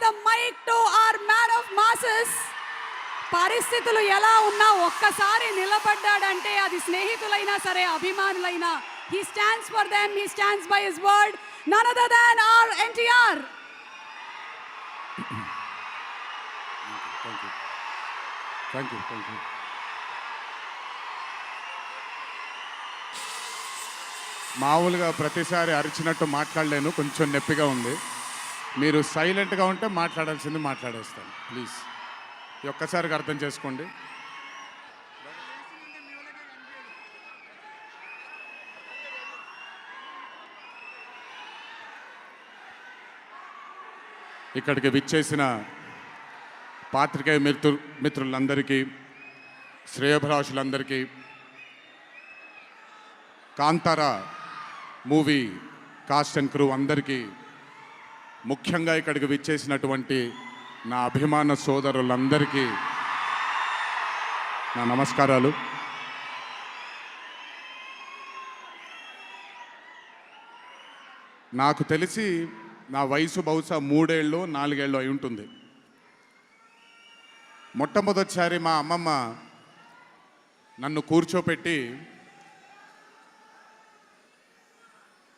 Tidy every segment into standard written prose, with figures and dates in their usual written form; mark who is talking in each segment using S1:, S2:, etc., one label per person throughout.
S1: the mic to our man of masses. పరిస్థితులు ఎలా ఉన్నా ఒక్కసారి నిలబడ్డాడంటే అది స్నేహితులైనా సరే అభిమానులైనా, he stands for them, he stands by his word, none other than our NTR.
S2: Thank you. మామూలుగా ప్రతిసారి అరిచినట్టు మాట్లాడలేను, కొంచెం నొప్పిగా ఉంది. మీరు సైలెంట్గా ఉంటే మాట్లాడాల్సింది మాట్లాడేస్తాను ప్లీజ్. ఒక్కసారిగా అర్థం చేసుకోండి. ఇక్కడికి విచ్చేసిన పాత్రికేయ మిత్రులందరికీ, శ్రేయోభిలాషులందరికీ, Kantara movie cast and crew అందరికీ, ముఖ్యంగా ఇక్కడికి విచ్చేసినటువంటి నా అభిమాన సోదరులందరికీ నా నమస్కారాలు. నాకు తెలిసి నా వయసు బహుశా 3 ఏళ్ళు 4 ఏళ్ళు అయి ఉంటుంది. మొట్టమొదటిసారి మా అమ్మమ్మ నన్ను కూర్చోపెట్టి,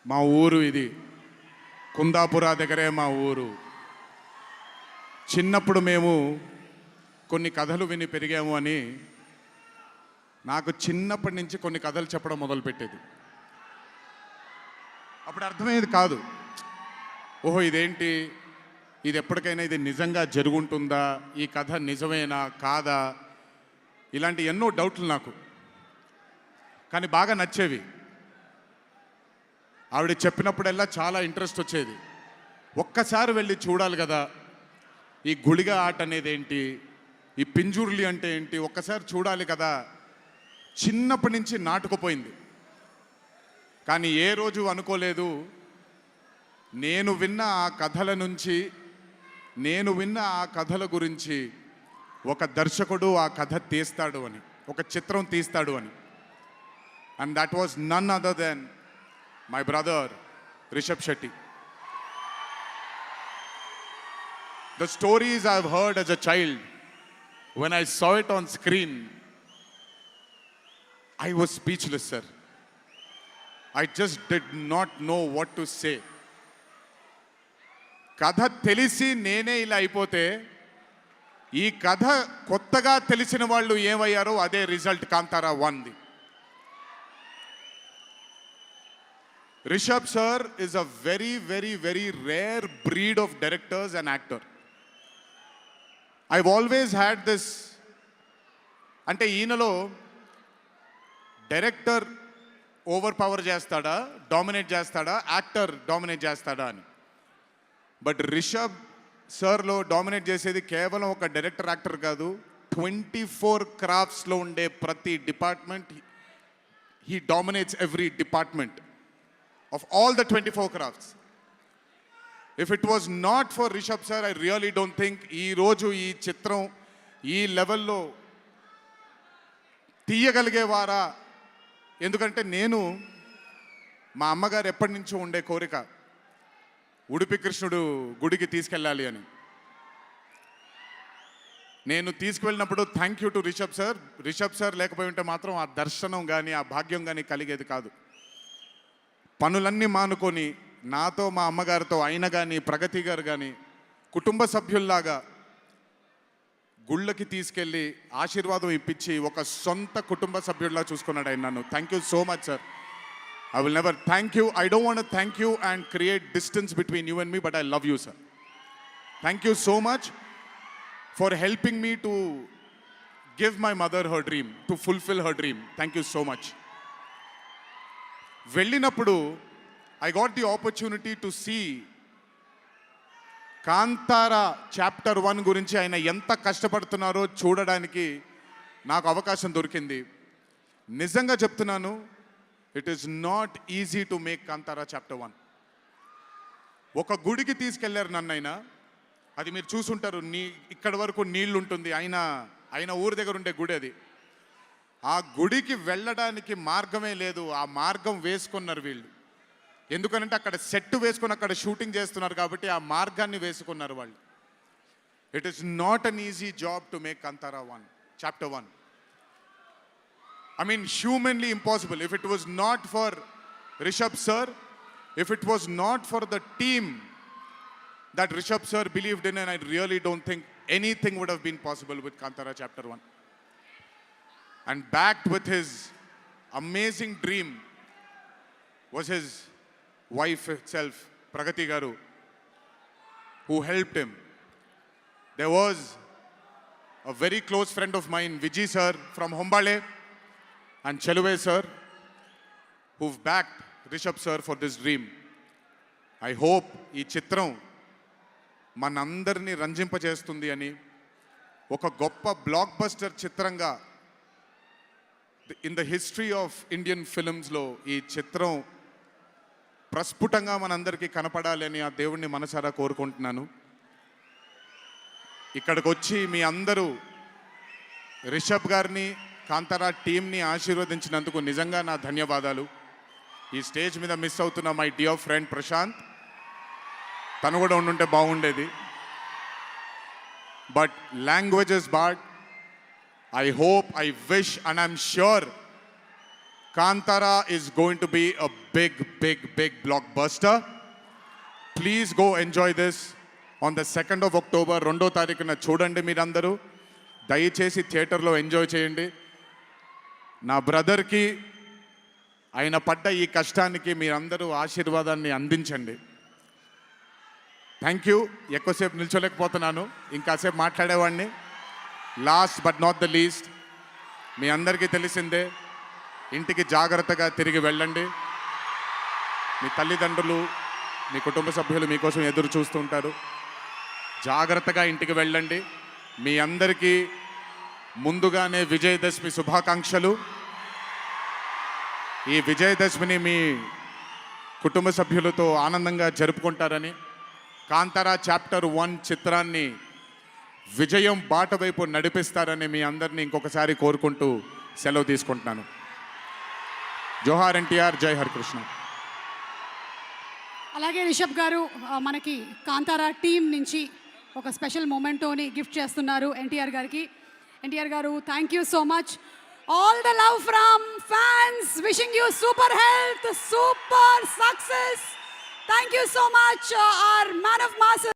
S2: మా ఊరు ఇది కుందాపురా దగ్గరే మా ఊరు, చిన్నప్పుడు మేము కొన్ని కథలు విని పెరిగాము అని నాకు చిన్నప్పటి నుంచి కొన్ని కథలు చెప్పడం మొదలుపెట్టేది. అప్పుడు అర్థమయ్యేది కాదు, ఓహో ఇదేంటి, ఇది ఎప్పటికైనా ఇది నిజంగా జరుగుంటుందా, ఈ కథ నిజమేనా కాదా, ఇలాంటి ఎన్నో డౌట్లు నాకు. కానీ బాగా నచ్చేవి. ఆవిడ చెప్పినప్పుడల్లా చాలా ఇంట్రెస్ట్ వచ్చేది. ఒక్కసారి వెళ్ళి చూడాలి కదా, ఈ గుళిగ ఆట అనేది ఏంటి, ఈ పింజుర్లి అంటే ఏంటి, ఒక్కసారి చూడాలి కదా. చిన్నప్పటి నుంచి నాటుకుపోయింది. కానీ ఏ రోజు అనుకోలేదు నేను విన్న ఆ కథల నుంచి, నేను విన్న ఆ కథల గురించి ఒక దర్శకుడు ఆ కథ తీస్తాడు అని, ఒక చిత్రం తీస్తాడు అని. And that was none other than my brother Rishabh Shetty. The stories I've heard as a child, when I saw it on screen, I was speechless, sir. I just did not know what to say. కథ తెలిసి నేనే ఇలా అయిపోతే, ఈ కథ కొత్తగా తెలిసిన వాళ్ళు ఏమయ్యారో అదే రిజల్ట్ కాంతారా 1ది. Rishabh sir is a very, very, very rare breed of directors and actor. I've always had this, అంటే ఈయనలో డైరెక్టర్ ఓవర్ పవర్ చేస్తాడా, డామినేట్ చేస్తాడా, యాక్టర్ డామినేట్ చేస్తాడా అని. బట్ రిషబ్ సార్లో డామినేట్ చేసేది కేవలం ఒక డైరెక్టర్ యాక్టర్ కాదు, 24 క్రాఫ్ట్స్లో ఉండే ప్రతి department. He dominates every department of all the 24 crafts. If it was not for Rishabh sir, I really don't think ee roju ee chitram ee level lo తీయగలిగేవారా. ఎందుకంటే నేను మా అమ్మగారు ఎప్పటి నుంచో ఉండే కోరిక ఉడిపి కృష్ణుడు గుడికి తీసుకెళ్ళాలి అని. నేను తీసుకువెళ్ళినప్పుడు thank you to Rishabh sir లేకపోయి ఉంటే మాత్రం ఆ దర్శనం కానీ ఆ భాగ్యం కానీ కలిగేది కాదు. పనులన్నీ మానుకొని నాతో మా అమ్మగారితో ఆయన కానీ ప్రగతి గారు కానీ కుటుంబ సభ్యుల్లాగా గుళ్ళకి తీసుకెళ్ళి ఆశీర్వాదం ఇప్పించి ఒక సొంత కుటుంబ సభ్యుల్లా చూసుకున్నాడు ఆయన నన్ను. Thank you so much sir. I will never thank you, I don't want to thank you and create distance between you and me, but I love you sir. Thank you so much for helping me to give my mother her dream, to fulfil her dream. Thank you so much. వెళ్ళినప్పుడు I got the opportunity to see Kantara chapter 1 గురించి ఆయన ఎంత కష్టపడుతున్నారో చూడడానికి నాకు అవకాశం దొరికింది. నిజంగా చెప్తున్నాను, it is not easy to make Kantara chapter 1. ఒక గుడికి తీసుకెళ్లారు నన్నైనా, అది మీరు చూసుంటారు, ఇక్కడ వరకు నీళ్లు ఉంటుంది, ఆయన ఊరి దగ్గర ఉండే గుడి అది. ఆ గుడికి వెళ్ళడానికి మార్గమే లేదు, ఆ మార్గం వేసుకున్నారు వీళ్ళు. ఎందుకనంటే అక్కడ సెట్ వేసుకొని అక్కడ షూటింగ్ చేస్తున్నారు కాబట్టి ఆ మార్గాన్ని వేసుకున్నారు వాళ్ళు. It is not an easy job to make Kantara 1, chapter 1. I mean, humanly impossible. If it was not for Rishabh sir, if it was not for the team that Rishabh sir believed in, and I really don't think anything would have been possible with Kantara chapter 1. And backed with his amazing dream was his wife itself, Pragati Garu, who helped him. There was a very close friend of mine, Vijay sir from Hombale, and Cheluve sir, who've backed Rishabh sir for this dream. I hope ఈ చిత్రం మనందరినీ రంజింపజేస్తుంది అని, ఒక గొప్ప blockbuster చిత్రంగా in the history of Indian ఫిల్మ్స్లో ఈ చిత్రం ప్రస్ఫుటంగా మనందరికీ కనపడాలి అని ఆ దేవుణ్ణి మనసారా కోరుకుంటున్నాను. ఇక్కడికి వచ్చి మీ అందరూ రిషబ్ గారిని, కాంతారా టీంని ఆశీర్వదించినందుకు నిజంగా నా ధన్యవాదాలు. ఈ స్టేజ్ మీద మిస్ అవుతున్న మై డియర్ ఫ్రెండ్ ప్రశాంత్, తను కూడా ఉండుంటే బాగుండేది. But languages bad, I hope, I wish, and I'm sure Kantara is going to be a big, big, big blockbuster. Please go enjoy this on the 2nd of October. 2వ తారీఖున చూడండి మీరందరూ. దయచేసి థియేటర్లో ఎంజాయ్ చేయండి. నా బ్రదర్కి ఆయన పడ్డ ఈ కష్టానికి మీరందరూ ఆశీర్వాదాన్ని అందించండి. Thank you. ఎక్కువసేపు నిల్చోలేకపోతున్నాను, ఇంకాసేపు మాట్లాడేవాడిని. Last but not the least, మీ అందరికీ తెలిసిందే, ఇంటికి జాగ్రత్తగా తిరిగి వెళ్ళండి. మీ తల్లిదండ్రులు, మీ కుటుంబ సభ్యులు మీకోసం ఎదురు చూస్తుంటారు. జాగ్రత్తగా ఇంటికి వెళ్ళండి. మీ అందరికీ ముందుగానే విజయదశమి శుభాకాంక్షలు. ఈ విజయదశమిని మీ కుటుంబ సభ్యులతో ఆనందంగా జరుపుకుంటారని, కాంతారా చాప్టర్ 1 చిత్రాన్ని విజయం బాట వైపు నడిపిస్తారని మీ అందరినీ ఇంకొకసారి కోరుకుంటూ సెలవు తీసుకుంటున్నాను. జోహార్ ఎన్టీఆర్, జై హరికృష్ణ.
S1: అలాగే రిషబ్ గారు మనకి కాంతారా టీం నుంచి ఒక స్పెషల్ మొమెంటోని గిఫ్ట్ చేస్తున్నారు ఎన్టీఆర్ గారికి. ఎన్టీఆర్ గారు, thank you so much. All the love from fans, wishing you super health, super success. Thank you so much, hour man of masses.